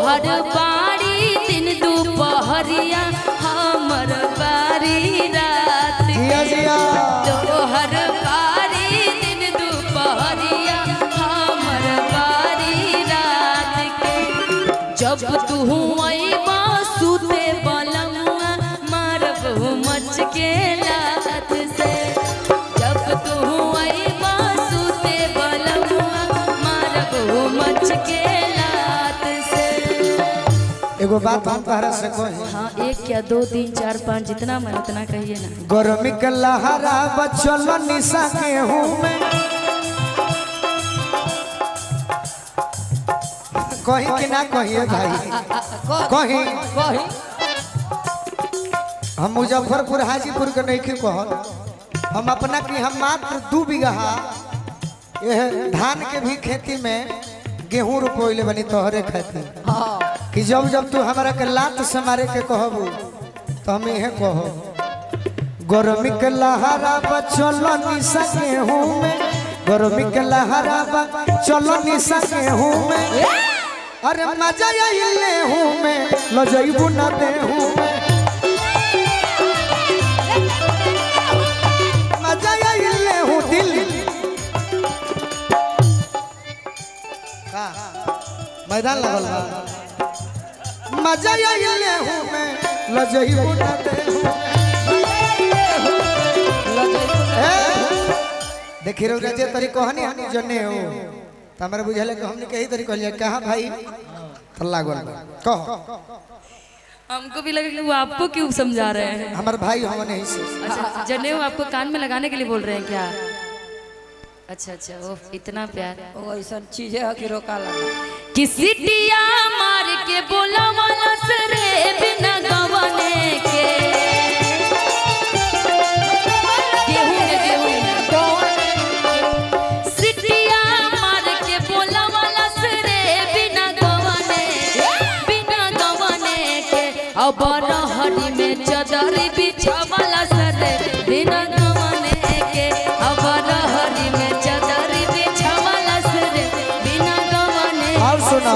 हर बारी दिन दोपहरिया हमर बारी रात तो हर बारी दिन दोपहरिया हमर बारी रात के जब तू अइबा सुते बलमुआ मारब मच के लात से जब तू अइबा सुते बलमुआ मारब मच के एगो बात हम तहरा से कही। हाँ, एक क्या दो तीन चार पाँच जितना मन उतना कहिए ना। गर्मी के लहरा बचल निशा गेहूं में कहीं कि ना कहिए भाई कहीं हम मुजफ्फरपुर हाजीपुर के नहीं कहल हम अपना की हम मात्र 2 बीघा धान के भी खेती में गेहूं रोपले बनी तोहरे खातिर कि जब जब तू हमारा के लात से मारे के कहबू तो हम यह कहो गर्मी के लहरा बचल निशा गेहूं में गर्मी के लहरा बचल निशा गेहूं में अरे मजा आइले हूं में ल जइबू ना देहूं में मजा आइले हूं दिल का मैदान लगल बा मजा आइले हूं मैं लजइबू ना देहूं देखी रो जे तरी कहनी हम जने हो त हमरा बुझाले कि हमने कही तरी कहलिए कहां भाई त लागल कहो हमको भी लगा कि वो आपको क्यों समझा रहे हैं। हमारे भाई हम नहीं से अच्छा, जनेऊ आपको कान में लगाने के लिए बोल रहे हैं क्या? अच्छा अच्छा, वो इतना प्यार वो ऐसा चीज है कि रोका लगा कि सिटिया मार के बोला वाला सरे बिना गवाने के सिटिया मार के बोला वाला सरे बिना गवाने के अब रहरी में चादर बिछावाला सरे बिना गवाने के अब रहरी में चादर बिछावाला सरे बिना गवाने सुना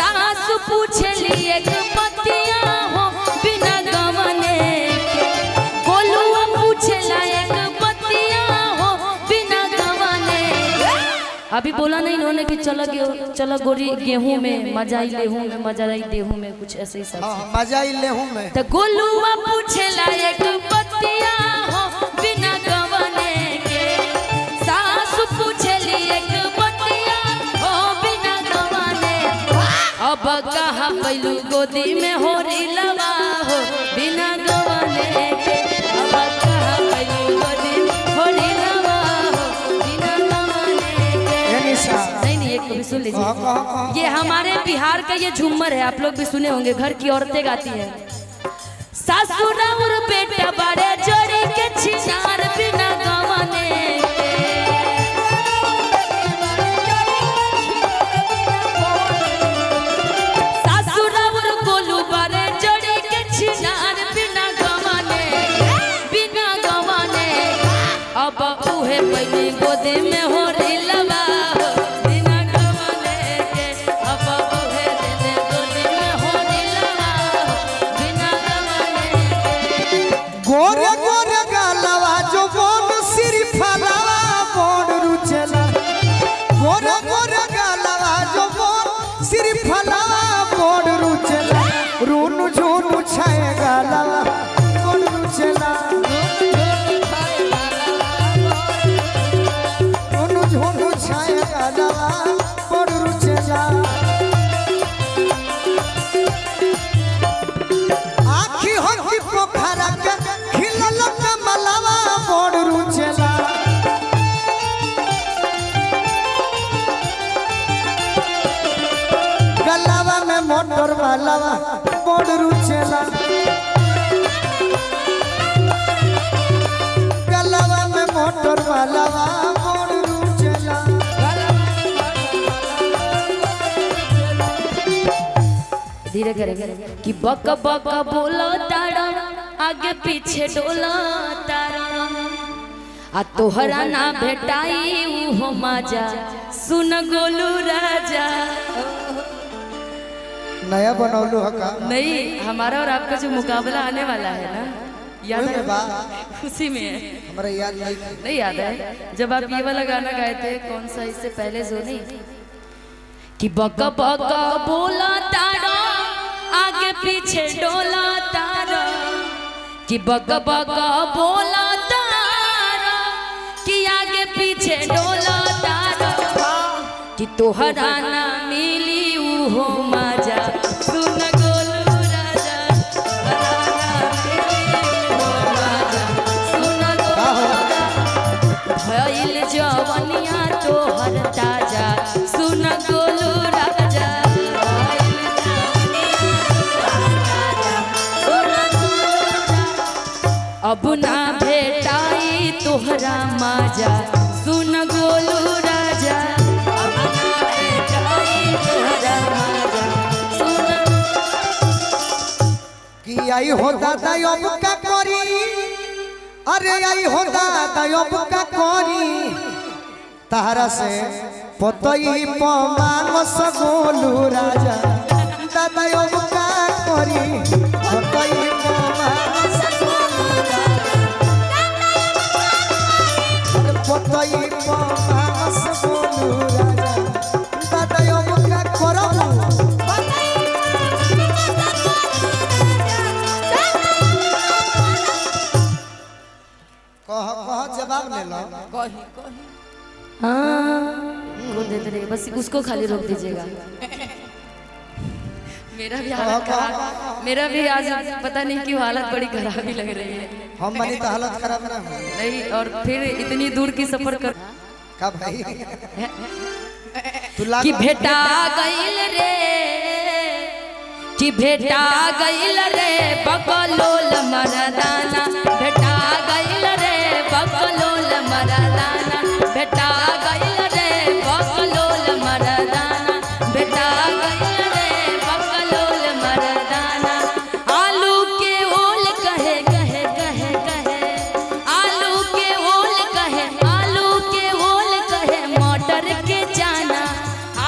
सास पूछली एक पतिया हो बिना गवाने के गोलुआ पूछला एक पतिया हो बिना गवाने अभी बोला नहीं इन्होंने कि चलो गोरी गेहूं में मजा ले हूं में मजा आई देहूं में कुछ ऐसे ही सब मजा ले हूं में तो गोलुआ पूछला एक पतिया हो बिना गवाने के सास पूछली एक पतिया हो बिना गवाने अब कहाँ पैलू गोदी में हो लवा हो बिना गवाने के अब कहाँ पैलू गोदी में हो लवा हो बिना गवाने के नहीं एक भी सुन लीजिए ये हमारे बिहार का ये झूमर है आप लोग भी सुने होंगे घर की औरतें गाती हैं सासुर और बेटा बड़े जोड़ी के छिनार बिना गवाने अब उहे पहले गोदे में हो लवा हो बिना गवाने के अब उहे दे गोदे में हो लवा हो बिना गवाने के गोरे गोरे गालवा जो बोन सिर फलावा बोन रुचला गोरे गोरे गालवा जो बोन सिर फलावा बोन रुचला रूनु झूनु छाए गालवा बोन रुचला आखी हो पोखरा के खिलल कमलवा बोड़ रुचला गलवा में मोटर वालावा बोड़ रुचला गलवा में मोटर वालावा बोड़ रुचला धीरे करेंगे कि बक बक बोलो तारा आगे पीछे डोलो तारा आ तोहरा ना भेटाई हो मजा सुन गोलू राजा नया बनौलू है का नहीं, हमारा और आपका जो मुकाबला आने वाला है ना, याद वही है? में बा उसी में है। हमारा याद नहीं नहीं याद है जब आप ये वाला गाना गाए थे, कौन सा इससे पहले जो नहीं कि बका बका बोला तारा आगे पीछे डोला तारा, कि बका बका बोला तारा कि आगे पीछे डोला तारा, कि तोहरा ना मिली उहो मजा सुन गोलू राजा, तोहरा ना मिली उहो मजा सुन गोलू राजा, भइल जवनिया तोहर ताजा सुन गोलू राजा, भइल जवनिया तोहर ताजा सुन गोलू राजा, अब ना भेटाई तोहरा मजा सुन गोलू राजा, अब ना भेटाई तोहरा मजा सुन। कि आई हो दादा अब का करी, अरे आई हो दादा अब का करी, तारा से पतई पमानस गोलू राजा, दादा अब का करी पतई पमानस गोलू राजा, पतई पमानस गोलू राजा, दादा अब का करबू कह कह जवाब ले लो। कही कही हाँ वो दे दे बस उसको खाली रोक दीजिएगा। मेरा भी आज पता नहीं क्यों हालत बड़ी खराब ही लग रही है। हम बनी तो हालत खराब ना हो नहीं, और फिर इतनी दूर की सफर कर का भाई तू कि भेटा गइल रे, कि भेटा गइल रे बकलोल मरदाना, भेटा गइल रे बकलोल मरदाना, भेटा गइल रे बकलोल मरदाना, भेटा गइल रे बकलोल मरदाना, आलू के ओल कहे कहे कहे कहे, आलू के ओल कहे, आलू के ओल कहे मटर के जाना,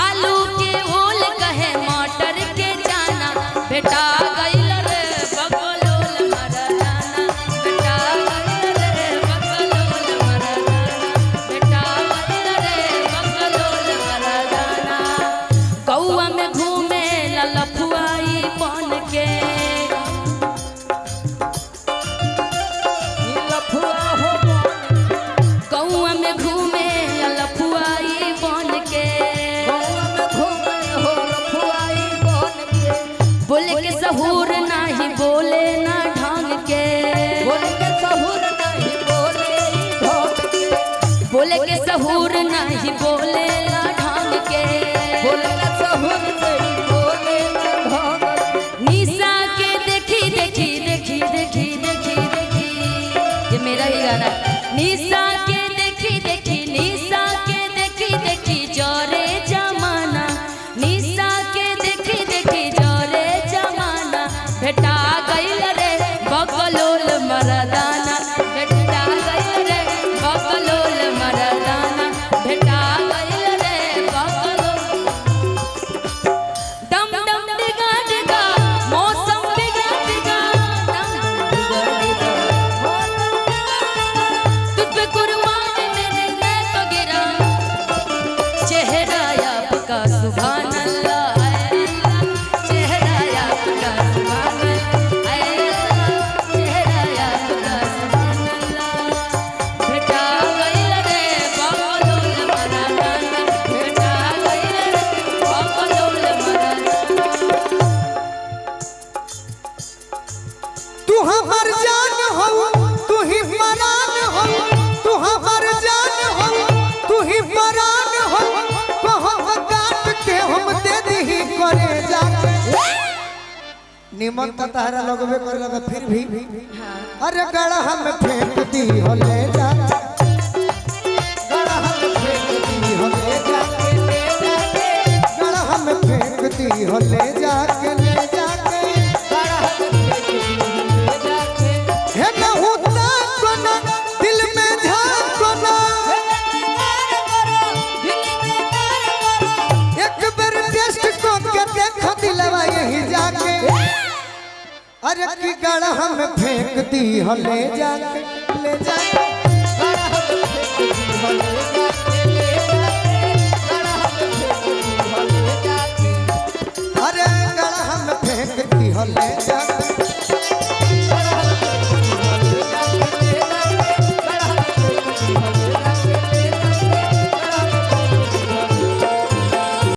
आलू के ओल कहे मटर के जाना, भेटा गइल रे बकलोल मरदाना, भेटा गइल रे बकलोल मरदाना, भेटा गइल रे बकलोल मरदाना, कौआ में घूमे ललफुआई बन के, लफुआ हो कौआ में घूमे ललफुआई बन के, गौवा में घूमे हो लफुआई बन के, बोले के सहूर नाही बोले ना ढंग के, बोले के सहूर नहीं बोले ढोक के, बोले के सहूर नाही बोले ना ढंग के, बोले के सहूर नहीं बोले ढोक के, निशा के देखी देखी देखी देखी देखी देखी, ये मेरा ही गाना है। निशा के देखी देखी, निशा के देखी देखी जोरे जमाना, निशा के देखी देखी जोरे जमाना, भेटा गइल रे बकलोल मरदाना, भेटा गइल रे बकलोल मरदाना, भेटा गइल रे बकलोल। डम डम डिगा डिगा मौसम डिगा डिगा, डम डिगा डिगा तुझ पे कुर्बान मेरे नैन गिरा, चेहरा आपका सुभान अल्लाह है अल्लाह, चेहरा आपका सुभान अल्लाह है अल्लाह, चेहरा आपका सुभान अल्लाह, भेटा गइल रे बकलोल मरदाना, भेटा गइल रे बकलोल मरदाना। तू हमर जान हो तू ही परान हो, तू हमर जान हो तू ही परान हो, कहो काट के हम दे दी करे जाके निमन तो तारा लगबे कर लगा फिर भी अरे गड़ा हम फेंक दी हो ले जा, गड़ा हम फेंक दी हो ले जाके ले जाके, गड़ा हम फेंक दी हो ले जाके ले जाके, गड़ा हम फेंक दी हो ले जाके, हे नहुता कोना दिल में झांकोना, एक बार टेस्ट को के देखो दिलवा यही अरे की गढ़ा में फेंक दी हो ले जाके ले जा